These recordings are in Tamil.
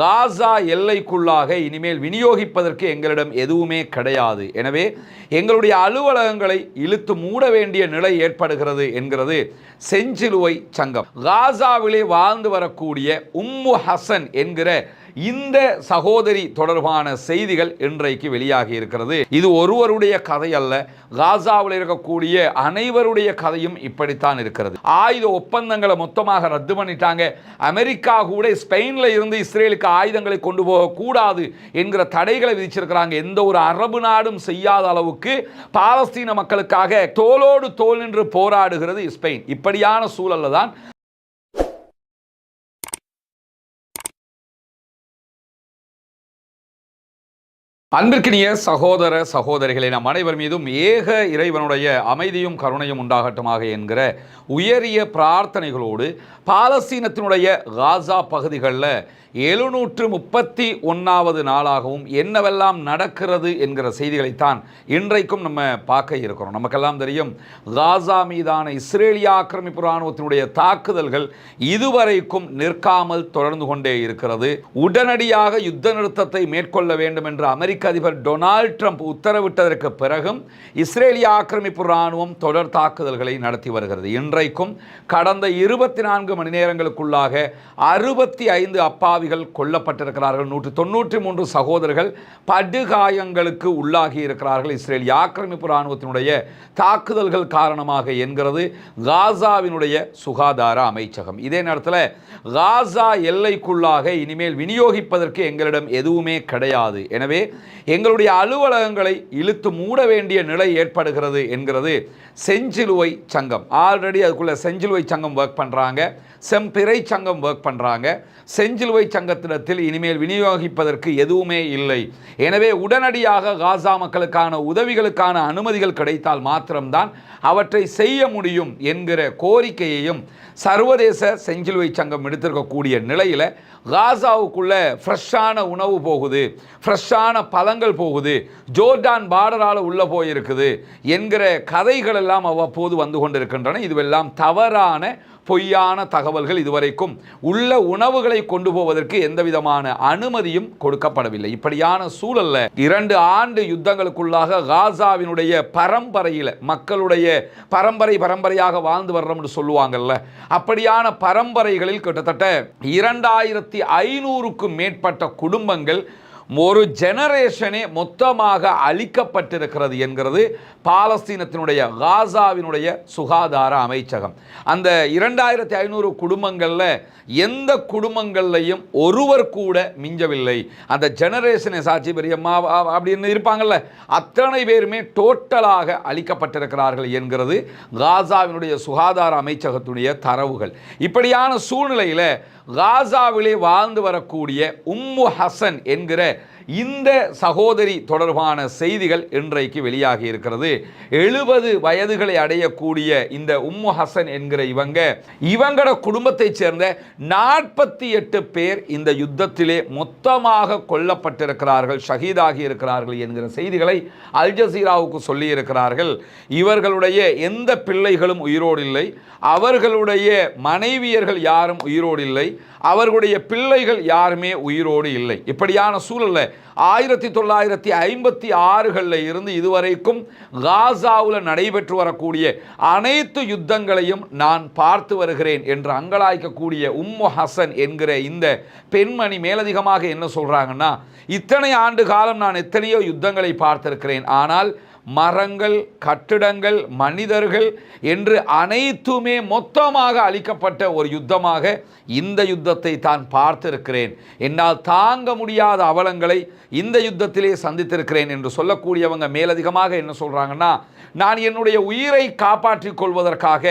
காசா எல்லைக்குள்ளாக இனிமேல் விநியோகிப்பதற்கு எங்களிடம் எதுவுமே கிடையாது. எனவே எங்களுடைய அலுவலகங்களை இழுத்து மூட வேண்டிய நிலை ஏற்படுகிறது என்கிறது செஞ்சிலுவை சங்கம். காசாவிலே வாழ்ந்து வரக்கூடிய உம்மு ஹசன் என்கிற இந்த சகோதரி தொடர்பான செய்திகள் இன்றைக்கு வெளியாகி இருக்கிறது. இது ஒருவருடைய கதை அல்ல, காசாவில் இருக்கக்கூடிய அனைவருடைய கதையும் இப்படித்தான் இருக்கிறது. ஆயுத ஒப்பந்தங்களை மொத்தமாக ரத்து பண்ணிட்டாங்க. அமெரிக்கா கூட ஸ்பெயின்ல இருந்து இஸ்ரேலுக்கு ஆயுதங்களை கொண்டு போக கூடாது என்கிற தடைகளை விதிச்சிருக்கிறாங்க. எந்த ஒரு அரபு நாடும் செய்யாத அளவுக்கு பாலஸ்தீன மக்களுக்காக தோளோடு தோள் நின்று போராடுகிறது ஸ்பெயின். இப்படியான சூழல்ல தான் அன்பிற்கினிய சகோதர சகோதரிகளை நம் அனைவர் மீதும் ஏக இறைவனுடைய அமைதியும் கருணையும் உண்டாகட்டுமாக என்கிற உயரிய பிரார்த்தனைகளோடு பாலஸ்தீனத்தினுடைய காசா பகுதிகளில் 731வது நாளாகவும் என்னவெல்லாம் நடக்கிறது என்கிற செய்திகளைத்தான் இன்றைக்கும் நம்ம பார்க்க இருக்கிறோம். நமக்கெல்லாம் தெரியும், காசா மீதான இஸ்ரேலிய ஆக்கிரமிப்பு இராணுவத்தினுடைய தாக்குதல்கள் இதுவரைக்கும் நிற்காமல் தொடர்ந்து கொண்டே இருக்கிறது. உடனடியாக யுத்த நிறுத்தத்தை மேற்கொள்ள வேண்டும் என்று அமெரிக்க அதிபர் டொனால்ட் ட்ரம்ப் உத்தரவிட்டதற்கு பிறகும் இஸ்ரேலிய ஆக்கிரமிப்பு இராணுவம் தொடர் தாக்குதல்களை நடத்தி வருகிறது. இன்றைக்கும் கடந்த 24 மணி நேரங்களுக்குள்ளாக 65 அப்பாவிகள் கொல்லப்பட்டிருக்கிறார்கள். 193 சகோதரர்கள் படுகாயங்களுக்கு உள்ளாகி இருக்கிறார்கள் இஸ்ரேலிய ஆக்கிரமிப்பு இராணுவத்தினுடைய தாக்குதல்கள் காரணமாக என்கிறது காசாவினுடைய சுகாதார அமைச்சகம். இதே நேரத்தில் காசா எல்லைக்குள்ளாக இனிமேல் விநியோகிப்பதற்கு எங்களிடம் எதுவுமே கிடையாது. எனவே எங்களுடைய அலுவலகங்களை இழுத்து மூட வேண்டிய நிலை ஏற்படுகிறது என்கிறது செஞ்சிலுவை சங்கம். ஆல்ரெடி அதுக்குள்ள செஞ்சிலுவை சங்கம் ஒர்க் பண்ணுறாங்க, செம்பிறை சங்கம் ஒர்க் பண்ணுறாங்க. செஞ்சிலுவை சங்கத்திடத்தில் இனிமேல் விநியோகிப்பதற்கு எதுவுமே இல்லை. எனவே உடனடியாக காசா மக்களுக்கான உதவிகளுக்கான அனுமதிகள் கிடைத்தால் மாத்திரம்தான் அவற்றை செய்ய முடியும் என்கிற கோரிக்கையையும் சர்வதேச செஞ்சிலுவை சங்கம் எடுத்திருக்கக்கூடிய நிலையில் காசாவுக்குள்ள ஃப்ரெஷ்ஷான உணவு போகுது, ஃப்ரெஷ்ஷான பழங்கள் போகுது, ஜோர்டான் பார்டரால் உள்ளே போயிருக்குது என்கிற கதைகள் எல்லாம் அவ்வப்போது வந்து கொண்டிருக்கின்றன. இதுவெல்லாம் தவறான பொய்யான தகவல்கள். இதுவரைக்கும் உள்ள உணவுகளை கொண்டு போவதற்கு எந்த விதமான அனுமதியும் கொடுக்கப்படவில்லை. இப்படியான சூழல்ல 2 ஆண்டு யுத்தங்களுக்குள்ளாக காசாவினுடைய பரம்பரையில் மக்களுடைய பரம்பரையாக வாழ்ந்து வர்றோம்னு சொல்லுவாங்கல்ல, அப்படியான பரம்பரைகளில் கிட்டத்தட்ட 2500க்கும் மேற்பட்ட குடும்பங்கள் ஒரு ஜெனரேஷனே மொத்தமாக அழிக்கப்பட்டிருக்கிறது என்கிறது பாலஸ்தீனத்தினுடைய காசாவினுடைய சுகாதார அமைச்சகம். அந்த 2500 குடும்பங்களில் எந்த குடும்பங்கள்லையும் ஒருவர் கூட மிஞ்சவில்லை. அந்த ஜெனரேஷனை சாட்சி பெரியம்மா அப்படின்னு இருப்பாங்கல்ல, அத்தனை பேருமே டோட்டலாக அழிக்கப்பட்டிருக்கிறார்கள் என்கிறது காசாவினுடைய சுகாதார அமைச்சகத்துடைய தரவுகள். இப்படியான சூழ்நிலையில் காசாவிலே வாழ்ந்து வரக்கூடிய உம்மு ஹசன் என்கிற இந்த சகோதரி தொடர்பான செய்திகள் இன்றைக்கு வெளியாகி இருக்கிறது. 70 வயதுகளை அடையக்கூடிய இந்த உம்மு ஹசன் என்கிற இவங்களோட குடும்பத்தைச் சேர்ந்த 48 பேர் இந்த யுத்தத்திலே மொத்தமாக கொல்லப்பட்டிருக்கிறார்கள், ஷஹீதாகி இருக்கிறார்கள் என்கிற செய்திகளை அல் ஜசீராவுக்கு சொல்லி இருக்கிறார்கள். இவர்களுடைய எந்த பிள்ளைகளும் உயிரோடு இல்லை, அவர்களுடைய மனைவியர்கள் யாரும் உயிரோடு இல்லை, அவர்களுடைய பிள்ளைகள் யாருமே உயிரோடு இல்லை. இப்படியான சூழலில் 1956களில் இருந்து இதுவரைக்கும் காசாவில் நடைபெற்று வரக்கூடிய அனைத்து யுத்தங்களையும் நான் பார்த்து வருகிறேன் என்று அங்கலாய்க்கக்கூடிய உம்மு ஹசன் என்கிற இந்த பெண்மணி மேலதிகமாக என்ன சொல்றாங்கன்னா, இத்தனை ஆண்டு காலம் நான் எத்தனையோ யுத்தங்களை பார்த்திருக்கிறேன், ஆனால் மரங்கள், கட்டிடங்கள், மனிதர்கள் என்று அனைத்துமே மொத்தமாக அழிக்கப்பட்ட ஒரு யுத்தமாக இந்த யுத்தத்தை தான் பார்த்திருக்கிறேன். என்னால் தாங்க முடியாத அவலங்களை இந்த யுத்தத்திலே சந்தித்திருக்கிறேன் என்று சொல்லக்கூடியவங்க மேலதிகமாக என்ன சொல்றாங்கன்னா, நான் என்னுடைய உயிரை காப்பாற்றிக் கொள்வதற்காக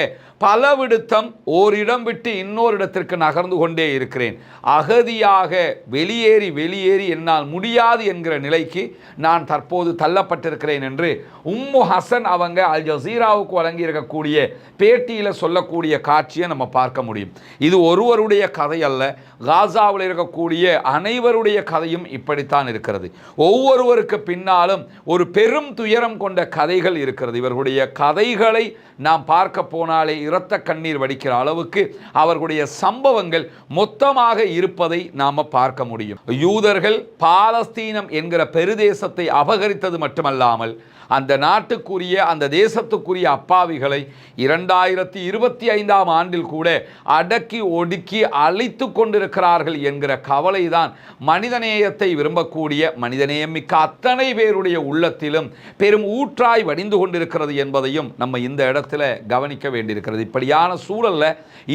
பலவிடுத்தம் ஓரிடம் விட்டு இன்னொரு இடத்திற்கு நகர்ந்து கொண்டே இருக்கிறேன். அகதியாக வெளியேறி என்னால் முடியாது என்கிற நிலைக்கு நான் தற்போது தள்ளப்பட்டிருக்கிறேன் என்று உம்மு ஹசன் அவங்க அல் ஜசீராவுக்கு வழங்கி இருக்கக்கூடிய பேட்டியில் சொல்லக்கூடிய காட்சியை நம்ம பார்க்க முடியும். இது ஒருவருடைய கதை அல்ல, காசாவில் இருக்கக்கூடிய அனைவருடைய கதையும் இப்படித்தான் இருக்கிறது. ஒவ்வொருவருக்கு பின்னாலும் ஒரு பெரும் துயரம் கொண்ட கதைகள் இருக்கிறது. இவர்களுடைய கதைகளை நாம் பார்க்க போனாலே இரத்த கண்ணீர் வடிக்கிற அளவுக்கு அவர்களுடைய சம்பவங்கள் மொத்தமாக இருப்பதை நாம் பார்க்க முடியும். யூதர்கள் பாலஸ்தீனம் என்கிற பெருதேசத்தை அபகரித்தது மட்டுமல்லாமல் அந்த நாட்டுக்குரிய அந்த தேசத்துக்குரிய அப்பாவிகளை 2025ஆம் ஆண்டில் கூட அடக்கி ஒடுக்கி அழித்து கொண்டிருக்கிறார்கள் என்கிற கவலைதான் மனிதநேயத்தை விரும்பக்கூடிய மனிதநேயம் மிக்க அத்தனை பேருடைய உள்ளத்திலும் பெரும் ஊற்றாய் வடிந்து கொண்டிருக்கிறது என்பதையும் நம்ம இந்த இடத்துல கவனிக்க வேண்டியிருக்கிறது. இப்படியான சூழல்ல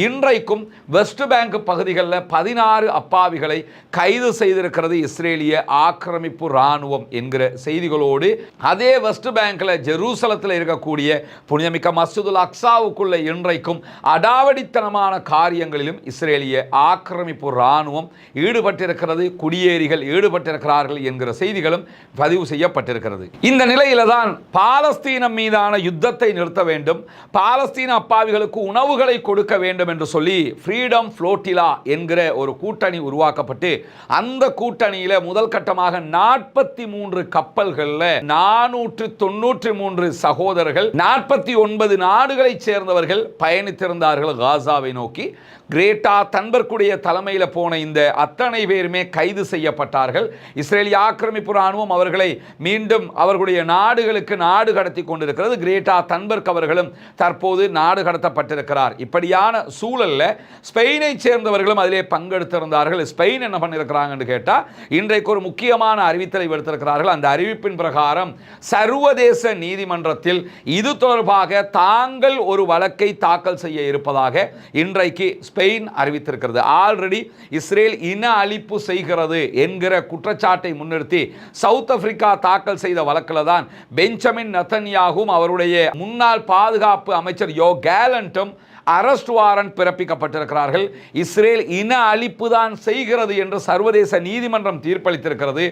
இன்றைக்கும் வெஸ்ட் பேங்க் பகுதிகளில் 16 அப்பாவிகளை கைது செய்திருக்கிறது இஸ்ரேலிய ஆக்கிரமிப்பு இராணுவம் என்கிற செய்திகளோடு, அதே வெஸ்ட் பேங்க்ல ஜெருசலத்தில் இருக்கக்கூடிய புனிதமிக்க மஸ்ஜிதுல் அக்ஸாவுக்குள்ள இன்றைக்கும் அடாவடித்தனமான காரியங்களிலும் இஸ்ரேலிய ஆக்கிரமிப்பு இராணுவம் ஈடுபட்டிருக்கிறது, குடியேறிகள் ஈடுபட்டிருக்கிறார்கள் என்கிற செய்திகளும் பதிவு செய்யப்பட்டிருக்கிறது. இந்த நிலையில தான் பாலஸ்தீனம் மீதான யுத்தத்தை நிறுத்த வேண்டும், பாலஸ்தீன அப்பாவிகளுக்கு உணவுகளை கொடுக்க வேண்டும் என்று சொல்லி ஃப்ரீடம் ஃப்ளோட்டிலா என்கிற ஒரு கூட்டணி உருவாக்கப்பட்டு அந்த கூட்டணியில முதல் கட்டமாக 43 கப்பல்களில் 493 சகோதரர்கள் 49 நாடுகளைச் சேர்ந்தவர்கள் பயணித்திருந்தார்கள் காசாவை நோக்கி. கிரேட்டா தன்பர்க்குடைய தலைமையில் போன இந்த அத்தனை பேருமே கைது செய்யப்பட்டார்கள். இஸ்ரேலிய ஆக்கிரமிப்பு இராணுவம் அவர்களை மீண்டும் அவர்களுடைய நாடுகளுக்கு நாடு கடத்தி கொண்டிருக்கிறது. கிரேட்டா தன்பர்க் அவர்களும் தற்போது நாடு கடத்தப்பட்டிருக்கிறார். இப்படியான சூழல்ல ஸ்பெயினை சேர்ந்தவர்களும் அதிலே பங்கெடுத்திருந்தார்கள். ஸ்பெயின் என்ன பண்ணியிருக்கிறாங்கன்னு கேட்டால் இன்றைக்கு ஒரு முக்கியமான அறிவித்தலை விடுத்திருக்கிறார்கள். அந்த அறிவிப்பின் பிரகாரம் சர்வதேச நீதிமன்றத்தில் இது தொடர்பாக தாங்கள் ஒரு வழக்கை தாக்கல் செய்ய இருப்பதாக இன்றைக்கு ஸ்பெயின் அறிவித்திருக்கிறது. ஆல்ரெடி இஸ்ரேல் இன அழிப்பு செய்கிறது என்கிற குற்றச்சாட்டை முன்னிறுத்தி சவுத் ஆப்பிரிக்கா தாக்கல் செய்த வழக்கில் தான் பெஞ்சமின் நெதன்யாகும் அவருடைய முன்னாள் பாதுகாப்பு அமைச்சர் யோ கேலண்டும் அரெஸ்ட் வாரண்ட் பிறப்பிக்கப்பட்டிருக்கிறார்கள். இஸ்ரேல் இன அழிப்பு தான் செய்கிறது என்று சர்வதேச நீதிமன்றம் தீர்ப்பளித்திருக்கிறது.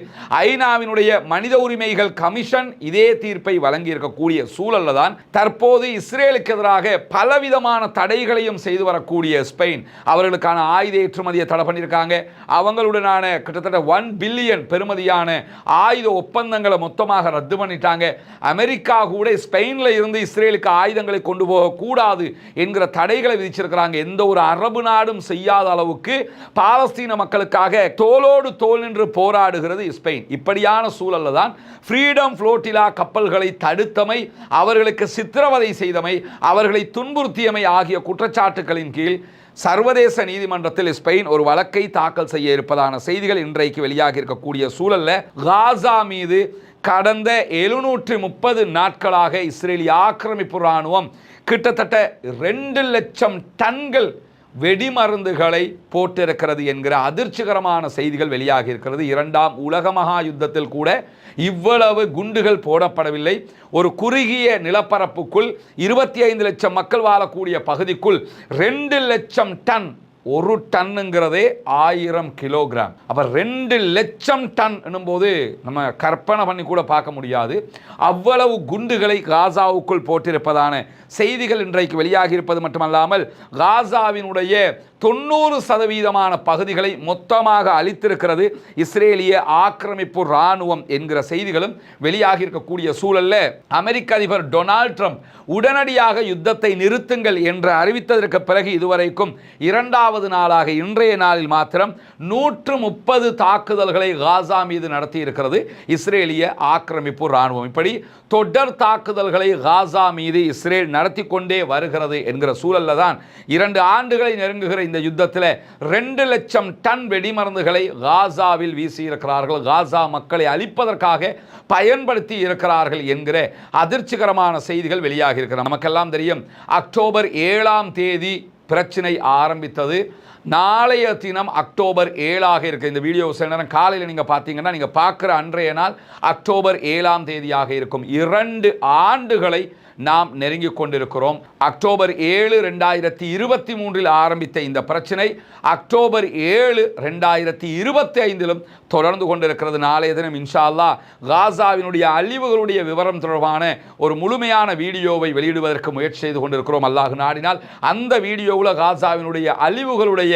ஐநாவினுடைய மனித உரிமைகள் கமிஷன் இதே தீர்ப்பை வழங்கி இருக்கக்கூடிய சூழல்ல தான் தற்போது இஸ்ரேலுக்கு எதிராக பலவிதமான தடைகளையும் செய்து வரக்கூடிய ஸ்பெயின் அவர்களுக்கான ஆயுத ஏற்றுமதியை தடை பண்ணியிருக்காங்க. அவங்களுடனான கிட்டத்தட்ட 1 பில்லியன் பெறுமதியான ஆயுத ஒப்பந்தங்களை மொத்தமாக ரத்து பண்ணிட்டாங்க. அமெரிக்கா கூட ஸ்பெயின்ல இருந்து இஸ்ரேலுக்கு ஆயுதங்களை கொண்டு போகக்கூடாது என்கிற தடைகளை விதிச்சிருக்கிறாங்க. எந்த ஒரு அரபு நாடும் செய்யாத அளவுக்கு பாலஸ்தீன மக்களுக்காக தோளோடு தோள் நின்று போராடுகிறது ஸ்பெயின். இப்படியான சூழல்ல தான் ஃப்ரீடம் ஃப்ளோட்டிலா கப்பல்களை தடுத்தமை, அவர்களுக்கு சித்திரவதை செய்தமை, அவர்களை துன்புறுத்தியமை ஆகிய குற்றச்சாட்டுகளின் கீழ் சர்வதேச நீதிமன்றத்தில் ஸ்பெயின் ஒரு வழக்கை தாக்கல் செய்ய இருப்பதான செய்திகள் இன்றைக்கு வெளியாகி இருக்கக்கூடிய சூழல்ல காசா மீது கடந்த 730 நாட்களாக இஸ்ரேலிய ஆக்கிரமிப்பு இராணுவம் கிட்டத்தட்ட 2 லட்சம் டன்கள் வெடிமருந்துகளை போட்டிருக்கிறது என்கிற அதிர்ச்சிகரமான செய்திகள் வெளியாகி இருக்கிறது. 2ஆம் உலக மகா யுத்தத்தில் கூட இவ்வளவு குண்டுகள் போடப்படவில்லை. ஒரு குறுகிய நிலப்பரப்புக்குள் 25 லட்சம் மக்கள் வாழக்கூடிய பகுதிக்குள் 2 லட்சம் டன், ஒரு டன்னுங்கிறதே 1000 கிலோகிராம். அப்போ 2 லட்சம் டன் என்னும்போது நம்ம கற்பனை பண்ணி கூட பார்க்க முடியாது. அவ்வளவு குண்டுகளை காசாவுக்குள் போட்டிருப்பதான செய்திகள் இன்றைக்கு வெளியாகி இருப்பது மட்டுமல்லாமல் காசாவினுடைய 90% பகுதிகளை மொத்தமாக அழித்திருக்கிறது இஸ்ரேலிய ஆக்கிரமிப்பு இராணுவம் என்கிற செய்திகளும் வெளியாகி இருக்கக்கூடிய சூழல்ல அமெரிக்க அதிபர் டொனால்ட் ட்ரம்ப் உடனடியாக யுத்தத்தை நிறுத்துங்கள் என்று அறிவித்ததற்கு பிறகு இதுவரைக்கும் 2வது நாளாக இன்றைய நாளில் மாத்திரம் 130 தாக்குதல்களை காசா மீது நடத்தி இருக்கிறது இஸ்ரேலிய ஆக்கிரமிப்பு இராணுவம். இப்படி தொடர் தாக்குதல்களை காசா மீது இஸ்ரேல் நடத்தி கொண்டே வருகிறது என்கிற சூழல்ல தான் 2 ஆண்டுகளை நெருங்குகிற இந்த யுத்தத்தில் 2 லட்சம் டன் வெடிமருந்துகளை காசாவில் வீசியிருக்கிறார்கள். காசா மக்களை அழிப்பதற்காக பயன்படுத்தி இருக்கிறார்கள் என்கிற அதிர்ச்சிகரமான செய்திகள் வெளியாகி இருக்கிறது. நமக்கெல்லாம் தெரியும், அக்டோபர் 7ஆம் தேதி பிரச்சனை ஆரம்பித்தது. நாளைய தினம் அக்டோபர் 7ஆக இருக்குது. இந்த வீடியோ சில நேரம் காலையில் நீங்கள் பார்த்தீங்கன்னா நீங்கள் பார்க்குற அன்றைய நாள் அக்டோபர் 7ஆம் தேதியாக இருக்கும். 2 ஆண்டுகளை நாம் நெருங்கிக் கொண்டிருக்கிறோம். அக்டோபர் 7, 2023 ஆரம்பித்த இந்த பிரச்சனை அக்டோபர் 7, 2025 தொடர்ந்து கொண்டிருக்கிறது. நாளைய தினம் இன்ஷா அல்லாஹ் காசாவினுடைய அழிவுகளுடைய விவரம் தொடர்பான ஒரு முழுமையான வீடியோவை வெளியிடுவதற்கு முயற்சி செய்து கொண்டிருக்கிறோம். அல்லாஹ் நாடினால் அந்த வீடியோவில் காசாவினுடைய அழிவுகளுடைய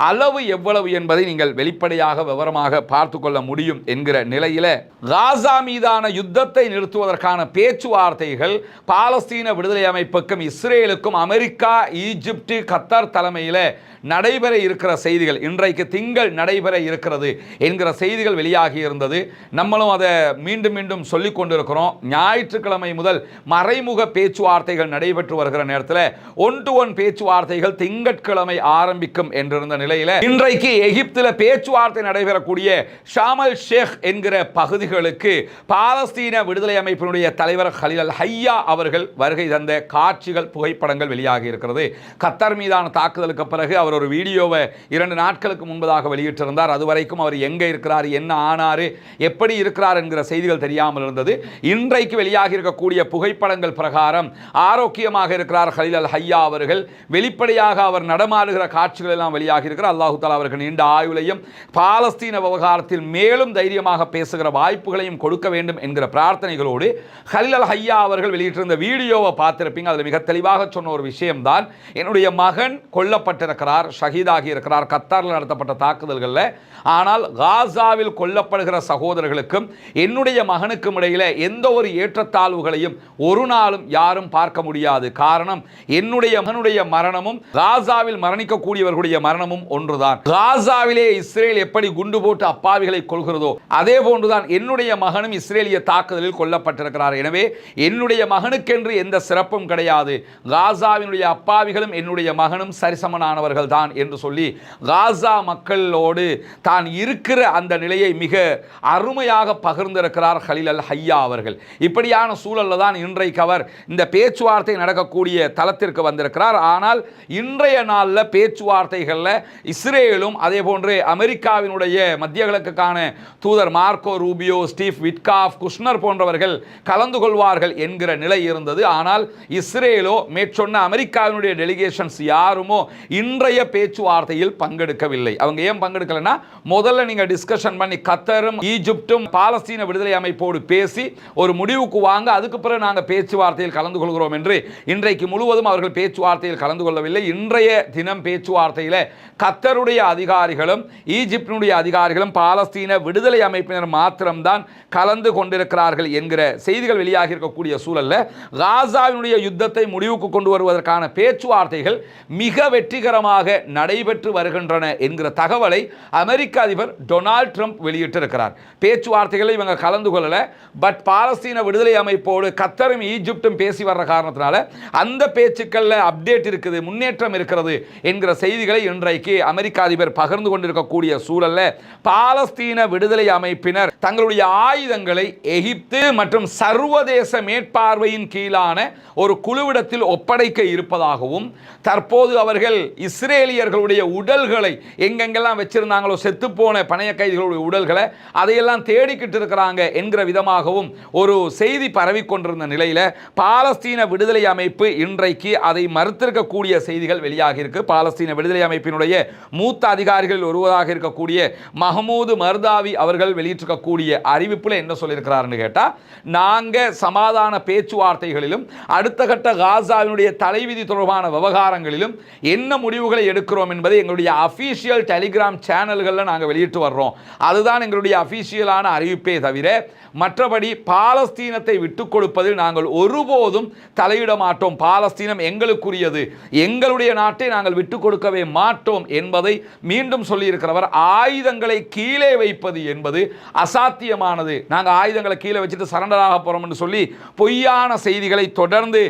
அளவு எவ்வளவு என்பதை நீங்கள் வெளிப்படையாக விவரமாக பார்த்து கொள்ள முடியும் என்கிற நிலையில காசா மீதான யுத்தத்தை நிறுத்துவதற்கான பேச்சுவார்த்தைகள் பாலஸ்தீன விடுதலை அமைப்புக்கும் இஸ்ரேலுக்கும் அமெரிக்கா, ஈஜிப்ட், கத்தார் தலைமையில் நடைபெற இருக்கிற செய்திகள், இன்றைக்கு திங்கள் நடைபெற இருக்கிறது என்கிற செய்திகள் வெளியாகி இருந்தது. நம்மளும் அதை மீண்டும் மீண்டும் சொல்லிக் கொண்டிருக்கிறோம். ஞாயிற்றுக்கிழமை முதல் மறைமுக பேச்சுவார்த்தைகள் நடைபெற்று வருகிற நேரத்தில் 1-to-1 பேச்சுவார்த்தைகள் திங்கட்கிழமை ஆரம்பிக்கும் என்றிருந்த நிலையில் இன்றைக்கு எகிப்தில் பேச்சுவார்த்தை நடைபெறக்கூடிய ஷாமல் ஷேக் என்கிற பகுதிகளுக்கு பாலஸ்தீன விடுதலை அமைப்பினுடைய தலைவர் கலீல் அல் ஹையா அவர்கள் வருகை தந்த காட்சிகள், புகைப்படங்கள் வெளியாகி இருக்கிறது. கத்தார் மீதான தாக்குதலுக்கு பிறகு அவர் ஒரு வீடியோவை 2 நாட்களுக்கு முன்பதாக வெளியிட்டிருந்தார். அதுவரைக்கும் அவர் எங்கே இருக்கிறார், என்ன ஆனார், எப்படி இருக்கிறார் என்கிற செய்திகள் தெரியாமல் இருந்தது. இன்றைக்கு வெளியாகி இருக்கக்கூடிய புகைப்படங்கள் பிரகாரம் ஆரோக்கியமாக இருக்கிறார் கலீல் அல் ஹையா அவர்கள். வெளிப்படையாக அவர் நடமாடுகிற காட்சிகள் எல்லாம் வெளியாகி இருக்கிறார். அல்லாஹு தஆலா அவருக்கு நீண்ட ஆயுளையும் பாலஸ்தீன விவகாரத்தில் மேலும் தைரியமாக பேசுகிற வாய்ப்புகளையும் கொடுக்க வேண்டும் என்கிற பிரார்த்தனைகளோடு கலீல் அல் ஹையா அவர்கள் வெளியிட்டிருந்த வீடியோவை பார்த்திருப்பீங்க. அதில் மிக தெளிவாக சொன்ன ஒரு விஷயம்தான், என்னுடைய மகன் கொல்லப்பட்டிருக்கிறார், ஷஹீதாகி இருக்கிறார் கத்தாரில் நடத்தப்பட்ட தாக்குதல்களில். ஆனால் காசாவில் கொல்லப்படுகிற சகோதரர்களுக்கும் என்னுடைய மகனுக்கும் இடையில எந்த ஒரு ஏற்றத்தாழ்வுகளையும் ஒரு நாளும் யாரும் பார்க்க முடியாது. காரணம், என்னுடைய மகனுடைய மரணமும் காசாவில் மரணிக்கக்கூடியவர்களுடைய மரணமும் ஒன்றுதான். காசாவிலே இஸ்ரேல் எப்படி குண்டு போட்டு அப்பாவிகளை கொள்கிறதோ அதே போன்றுதான் என்னுடைய மகனும் இஸ்ரேலிய தாக்குதலில் கொல்லப்பட்டிருக்கிறார். எனவே என்னுடைய மகனுக்கென்று எந்த சிறப்பும் கிடையாது. காசாவினுடைய அப்பாவிகளும் என்னுடைய மகனும் சரிசமனானவர்கள் தான் என்று சொல்லி காசா மக்களோடு தான் இருக்கிற அந்த நிலையை மிக அருமையாக பகிர்ந்திருக்கிறார் கலீல் அல் ஹையா அவர்கள். இப்படியான சூழலில் தான் இன்றைக்கு அவர் இந்த பேச்சுவார்த்தை நடக்கக்கூடிய தளத்திற்கு வந்திருக்கிறார். ஆனால் இன்றைய நாளில் பேச்சுவார்த்தைகளில் இஸ்ரேலும் அதே போன்று அமெரிக்காவினுடைய மத்திய கிழக்குக்கான தூதர் Marco Rubio, Steve Witkoff, Kushner போன்றவர்கள் கலந்து கொள்வார்கள் என்கிற நிலை இருந்தது. ஆனால் இஸ்ரேலோ மேற்சொன்ன அமெரிக்காவினுடைய டெலிகேஷன்ஸ் யாருமோ இன்றைய பேச்சுவார்த்தையில் பங்கெடுக்கவில்லை. அவங்க ஏன் பங்கெடுக்கலைன்னா, முதல்ல நீங்க டிஸ்கஷன் பண்ணி கத்தரும் ஈஜிப்டும் பாலஸ்தீன விடுதலை அமைப்போடு பேசி ஒரு முடிவுக்கு வாங்க, அதுக்கு பிறகு நாங்கள் பேச்சுவார்த்தையில் கலந்து கொள்கிறோம் என்று இன்றைக்கு முழுவதும் அவர்கள் பேச்சுவார்த்தையில் கலந்து கொள்ளவில்லை. இன்றைய தினம் பேச்சுவார்த்தையில் கத்தருடைய அதிகாரிகளும் ஈஜிப்டினுடைய அதிகாரிகளும் பாலஸ்தீன விடுதலை அமைப்பினர் மாத்திரம்தான் கலந்து கொண்டிருக்கிறார்கள் என்கிற செய்திகள் வெளியாகி இருக்கக்கூடிய சூழல்ல காசாவினுடைய யுத்தத்தை முடிவுக்கு கொண்டு வருவதற்கான பேச்சுவார்த்தைகள் மிக வெற்றிகரமாக நடைபெற்று வருகின்றன என்கிற தகவலை அமெரிக்க அதிபர் டொனால்ட் ட்ரம்ப் வெளியிட்டிருக்கிறார். பேச்சுவார்த்தைகளை இவங்க கலந்து கொள்ளல, பட் பாலஸ்தீன விடுதலை அமைப்போடு கத்தரும் ஈஜிப்டும் பேசி வர்ற காரணத்தினால அந்த பேச்சுக்களில் அப்டேட் இருக்குது, முன்னேற்றம் இருக்கிறது என்கிற செய்திகளை இன்றைக்கு அமெரிக்க அதிபர் பகிர்ந்து கொண்டிருக்கக்கூடிய சூழல்ல பாலஸ்தீன விடுதலை அமைப்பினர் தங்களுடைய ஆயுதங்களை எகிப்து மற்றும் சர்வதேச மேற்பார்வையின் கீழான ஒரு குழுவிடத்தில் ஒப்படைக்க இருப்பதாகவும், தற்போது அவர்கள் இஸ்ரேலியர்களுடைய உடல்களை எங்கெங்கெல்லாம் வச்சிருந்தாங்களோ செத்துப்போன பணைய கைதிகளுடைய உடல்களை அதையெல்லாம் தேடிக்கிட்டு இருக்கிறாங்க என்கிற விதமாகவும் ஒரு செய்தி பரவி கொண்டிருந்த நிலையில் பாலஸ்தீன விடுதலை அமைப்பு இன்றைக்கு அதை மறுத்திருக்கக்கூடிய செய்திகள் வெளியாகி இருக்கு. பாலஸ்தீன விடுதலை அமைப்பினுடைய மூத்த அதிகாரிகள் ஒருவராக இருக்கக்கூடிய மஹமூது மர்தாவி அவர்கள் வெளியிட்டிருக்கக்கூடிய அறிவிப்பில் என்ன சொல்லியிருக்கிறார்னு கேட்டால், நாங்கள் சமாதான பேச்சுவார்த்தைகளிலும் அடுத்த கட்ட காசாவினுடைய தலைவிதி தொடர்பான விவகாரங்களிலும் என்ன முடிவுகளை எடுக்கிறோம் என்பதை எங்களுடைய அஃபீஷியல் டெலிகிராம் சேனல்களில் நாங்கள் வெளியிட்டு வர்றோம். அதுதான் எங்களுடைய அஃபீஷியலான அறிவிப்பே தவிர மற்றபடி பாலஸ்தீனத்தை விட்டுக் கொடுப்பதில் நாங்கள் ஒருபோதும் தலையிட மாட்டோம். பாலஸ்தீனம் எங்களுக்குரியது, எங்களுடைய நாட்டை நாங்கள் விட்டுக் கொடுக்கவே மாட்டோம் என்பதை மீண்டும் சொல்லியிருக்கிறவர். ஆயுதங்களை கீழே வைப்பது என்பது அசாத்தியமானது. நாங்கள் ஆயுதங்களை கீழே வச்சுட்டு சரண்டராக போகிறோம் என்று சொல்லி பொய்யான செய்திகளை தொடர்ந்து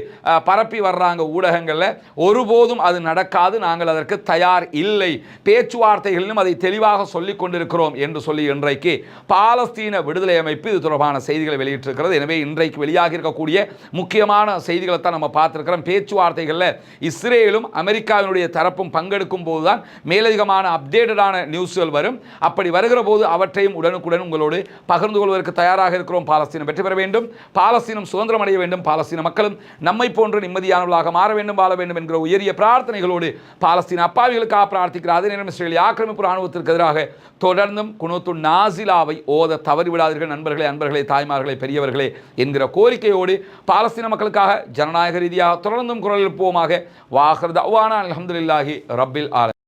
பரப்பி வர்றாங்க ஊடகங்களில். ஒருபோதும் அது நடக்காது, நாங்கள் அதற்கு தயார் இல்லை. பேச்சுவார்த்தைகளிலும் அதை தெளிவாக சொல்லிக் கொண்டிருக்கிறோம் என்று சொல்லி இன்றைக்கு பாலஸ்தீன விடுதலை அமைப்பு இது தொடர்பான செய்திகளை வெளியிட்டிருக்கிறது. எனவே இன்றைக்கு வெளியாகி இருக்கக்கூடிய முக்கியமான செய்திகளை தான் நம்ம பார்த்திருக்கிறோம். பேச்சுவார்த்தைகளில் இஸ்ரேலும் அமெரிக்காவினுடைய தரப்பும் பங்கெடுக்கும் போதுதான் மேலதிகமான அப்டேட்டடான நியூஸ்கள் வரும். அப்படி வருகிற போது அவற்றையும் உடனுக்குடன் உங்களோடு பகிர்ந்து கொள்வதற்கு தயாராக இருக்கிறோம். பாலஸ்தீனம் வெற்றி பெற வேண்டும், பாலஸ்தீனம் சுதந்திரம் அடைய வேண்டும், பாலஸ்தீன மக்களும் நம்மை போன்று நிம்மதியானவர்களாக மாற வேண்டும், வாழ வேண்டும் என்கிற உயரிய பிரார்த்தனைகளோடு பாலஸ்தீன அப்பாவிகளுக்காக பிரார்த்திக்கிற அதே நேரம் இஸ்ரேலிய ஆக்கிரமிப்பு இராணுவத்திற்கு எதிராக தொடர்ந்தும் குனூத்து நாசிலாவை ஓத தவறிவிடாதீர்கள் நண்பர்களே, அன்பர்களே, தாய்மார்களே, பெரியவர்களே என்கிற கோரிக்கையோடு பாலஸ்தீன மக்களுக்காக ஜனநாயக ரீதியாக தொடர்ந்தும் குரல் எழுப்புவோமாக. வாஹிர் தஅவானா அல்ஹம்துலில்லாஹி ரப்பில் ஆலமீன்.